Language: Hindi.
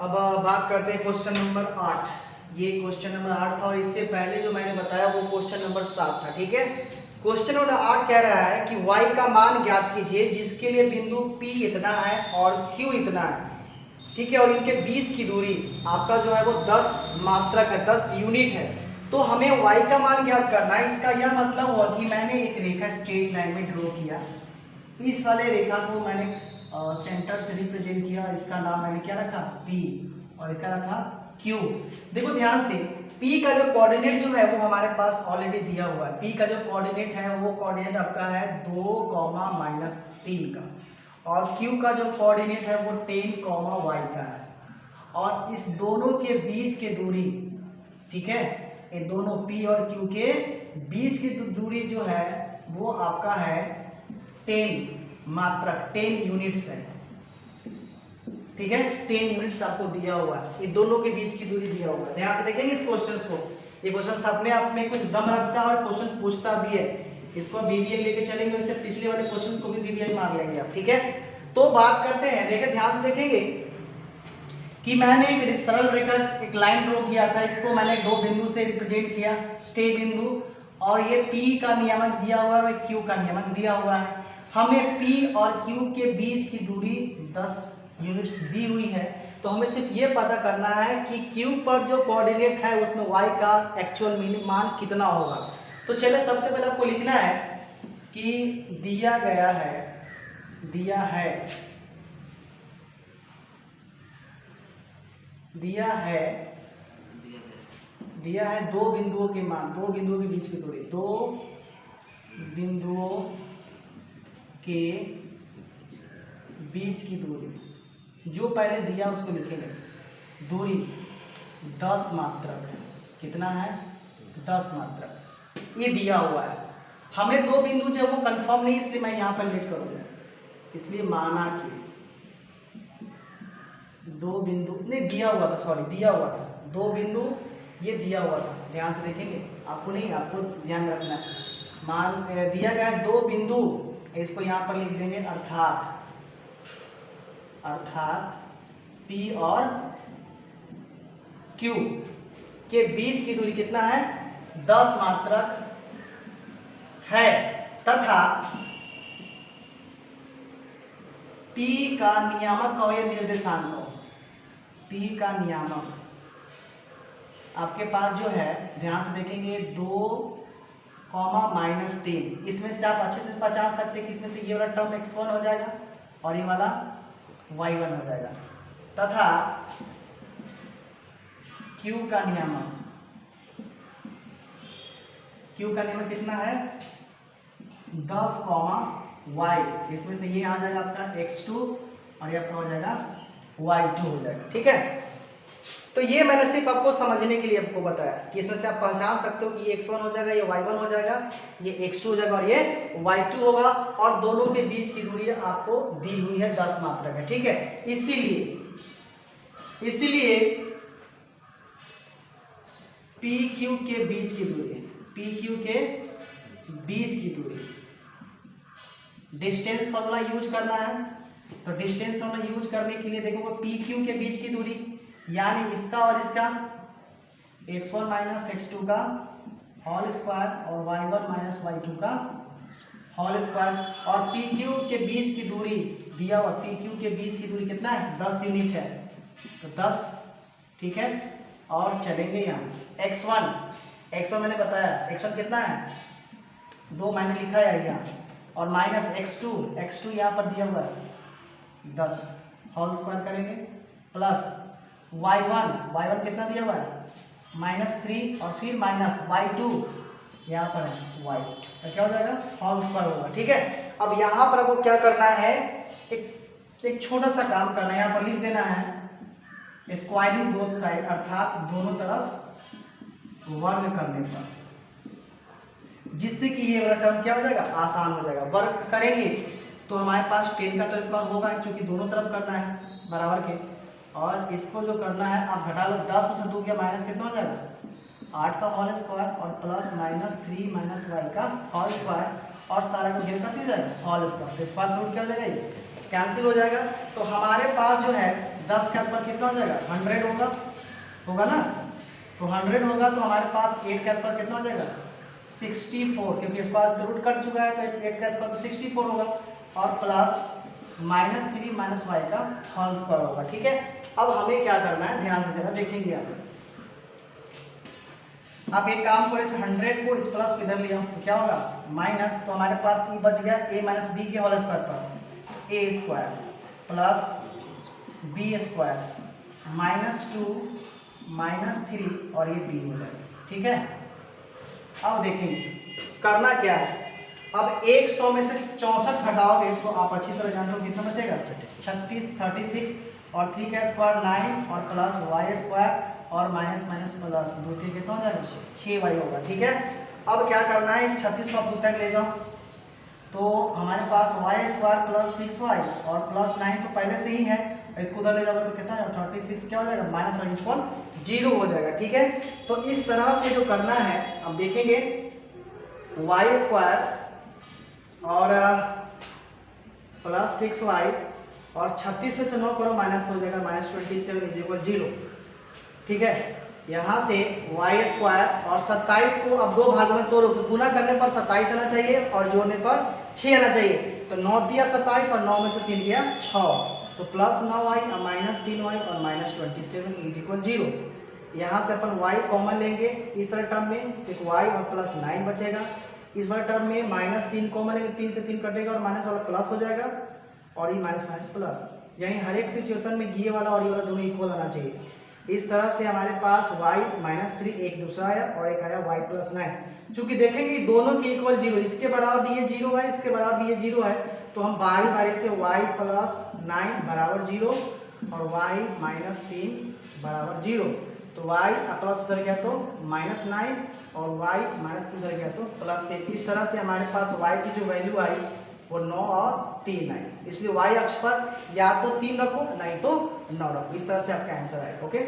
अब बात करते हैं क्वेश्चन नंबर 8। ये क्वेश्चन नंबर 8 था और इससे पहले जो मैंने बताया वो क्वेश्चन नंबर 7 था। ठीक है, क्वेश्चन नंबर 8 कह रहा है कि y का मान ज्ञात कीजिए जिसके लिए बिंदु P इतना है और Q इतना है। ठीक है, और इनके बीच की दूरी आपका जो है वो 10 मात्रक है, 10 यूनिट है। तो हमें y का मान ज्ञात करना है। इसका यह मतलब हुआ कि मैंने एक रेखा स्ट्रेट लाइन में ड्रॉ किया। इस वाले रेखा को मैंने सेंटर से रिप्रेजेंट किया। इसका नाम मैंने क्या रखा, P, और इसका रखा Q। देखो ध्यान से, P का जो कोऑर्डिनेट जो है वो हमारे पास ऑलरेडी दिया हुआ है। P का जो कोऑर्डिनेट है वो कोऑर्डिनेट आपका है 2, -3 का, और Q का जो कोऑर्डिनेट है वो 10, y का है। और इस दोनों के बीच की दूरी, ठीक है, ये दोनों P और Q के बीच की दूरी जो है वो आपका है 10 मात्रक, 10 यूनिट्स है। ठीक है, 10 यूनिट्स आपको दिया हुआ है, ये दोनों के बीच की दूरी दिया हुआ है। ध्यान से देखेंगे इस क्वेश्चन को। ये क्वेश्चन अपने आप में कुछ दम रखता है और क्वेश्चन पूछता भी है। इसको बीबीए लेके चलेंगे, इससे पिछले वाले क्वेश्चंस को भी बीबीए मार लेंगे आप। ठीक है, तो बात करते हैं, देखिए ध्यान से देखेंगे कि मैंने एक सरल रेखा, एक लाइन ड्रॉ किया था। इसको मैंने दो बिंदु से रिप्रेजेंट किया, स्टे बिंदु, और ये P का नियामक दिया हुआ है और Q का नियामक दिया हुआ है। हमें P और Q के बीच की दूरी 10 यूनिट्स दी हुई है। तो हमें सिर्फ ये पता करना है कि Q पर जो कोऑर्डिनेट है उसमें y का एक्चुअल मान कितना होगा। तो चलिए सबसे पहले आपको लिखना है कि दिया गया है, दिया है दो बिंदुओं के मान, दो बिंदुओं के बीच की दूरी, दो बिंदुओं के बीच की दूरी जो पहले दिया उसको लिखेंगे। दूरी 10 मात्रक है। कितना है, 10 मात्रक, ये दिया हुआ है। हमें दो बिंदु जो वो कंफर्म नहीं, इसलिए मैं यहाँ पर लेट करूँगा, इसलिए माना कि दो बिंदु नहीं दिया हुआ था, सॉरी दिया हुआ था, दो बिंदु ये दिया हुआ था। ध्यान से देखेंगे, आपको नहीं, आपको ध्यान रखना है। मान दिया गया है दो बिंदु, इसको यहाँ पर लिख देंगे, अर्थात P और Q के बीच की दूरी कितना है, 10 मात्रक है, तथा P का नियामक कहो या निर्देशांक कहो, P का नियामक आपके पास जो है, ध्यान से देखेंगे 2, -3, इसमें से आप अच्छे से पहचान सकते हैं कि इसमें से ये वाला टर्म x1 हो जाएगा और ये वाला y1 हो जाएगा, तथा Q का नियामक, Q का नियामक कितना है, 10, y, इसमें से ये आ जाएगा आपका x2 और ये आपका हो जाएगा y2 हो जाएगा। ठीक है, तो ये मैंने सिर्फ आपको समझने के लिए आपको बताया कि इसमें से आप पहचान सकते हो कि ये x1 हो जाएगा, ये y1 हो जाएगा, ये x2 हो जाएगा और ये y2 होगा, और दोनों के बीच की दूरी आपको दी हुई है 10 मात्रक है। ठीक है, इसीलिए PQ के बीच की दूरी, PQ के बीच की दूरी, डिस्टेंस फॉर्मूला यूज करना है। तो डिस्टेंस फॉर्मूला यूज करने के लिए देखो, PQ के बीच की दूरी यानी इसका और इसका, x1 - x2 का होल स्क्वायर और y1 - y2 का होल स्क्वायर, और PQ के बीच की दूरी दिया हुआ, PQ के बीच की दूरी कितना है, 10 यूनिट है, तो 10। ठीक है, और चलेंगे यहाँ x1 मैंने बताया, x1 कितना है, 2 मैंने लिखा है यहाँ, और -x2 यहाँ पर दिया हुआ है 10, होल स्क्वायर करेंगे, प्लस y1 कितना दिया हुआ है, -3, और फिर माइनस y2 यहाँ पर है y, तो क्या हो जाएगा, होल स्क्वायर होगा। ठीक है, अब यहाँ पर आपको क्या करना है, एक छोटा सा काम करना है, यहाँ पर लिख देना है स्क्वायरिंग बोथ साइड, अर्थात दोनों तरफ वर्ग करने पर, जिससे कि ये वाला टर्म क्या हो जाएगा, आसान हो जाएगा। वर्ग करेंगे तो हमारे पास 10 का तो स्क्वायर होगा, क्योंकि दोनों तरफ करना है बराबर के, और इसको जो करना है आप घटा लो, 10 में से 2 गया माइनस कितना हो जाएगा, 8 का होल स्क्वायर और प्लस -3 - y का होल स्क्वायर, और सारा को घेर का हो जाएगा होल स्क्वायर, तो स्क्वायर रूट क्या हो जाएगा, ये कैंसिल हो जाएगा। तो हमारे पास जो है 10 के आसपास कितना हो जाएगा 100 होगा ना। तो 100 होगा तो हमारे पास 8 के आसपास कितना हो जाएगा 64, क्योंकि इस पास रूट कट चुका है तो 8 के आसपास तो 64 होगा, और प्लस -3 - y का होल स्क्वायर होगा। ठीक है, अब हमें क्या करना है ध्यान से जरा देखेंगे आप एक काम करो, इस 100 को इस प्लस इधर लिया तो क्या होगा माइनस, तो हमारे पास ई बच गया a - b के होल स्क्वायर पर a square plus b square -2 -3 और ये b हो जाएगा। ठीक है, अब देखेंगे करना क्या है। अब 100 में से 64 हटाओगे तो आप अच्छी तरह जानते हो कितना बचेगा 36 और 3 का स्क्वायर 9 और प्लस y स्क्वायर और माइनस प्लस 2 3 कितना हो जाएगा 6y होगा। ठीक है, अब क्या करना है, इस 36 को आप उस साइड ले जाओ तो हमारे पास y स्क्वायर प्लस 6y और प्लस 9 तो पहले से ही है, इसको उधर ले जाओगे तो कितना 36 क्या हो जाएगा -1 0 हो जाएगा। ठीक है, तो इस तरह से जो करना है अब देखेंगे y स्क्वायर और प्लस 6y और 36 में से 9 करो माइनस हो जाएगा -27 0। ठीक है, यहाँ से y स्क्वायर और 27 को अब दो भागों में तोड़ो तो गुना करने पर 27 आना चाहिए और जोड़ने पर 6 आना चाहिए। तो 9 दिया 27 और 9 में से 3 गया 6, तो प्लस 9y और -3y और -27 0। यहाँ से अपन y कॉमन लेंगे इस वाले टर्म में, एक y और प्लस 9 बचेगा। इस वाले टर्म में -3 कॉमन लेंगे, 3 से 3 कटेगा और माइनस वाला प्लस हो जाएगा और ये माइनस प्लस, यानी हर एक सिचुएशन में ये वाला और ये वाला दोनों इक्वल आना चाहिए। इस तरह से हमारे पास y -3 एक दूसरा आया और एक आया y प्लस 9। चूंकि देखेंगे दोनों के इक्वल 0, इसके बराबर भी ये 0 है, इसके बराबर भी ये 0 है, तो हम बारी बारी से y प्लस 9 बराबर 0 और y -3 बराबर 0, तो y प्लस उधर गया तो -9 और y माइनस उधर गया तो +3। इस तरह से हमारे पास y की जो वैल्यू आई वो 9 और 3 आई, इसलिए y अक्ष पर या तो 3 रखो नहीं तो 9 रखो। इस तरह से आपका आंसर आएगा। ओके।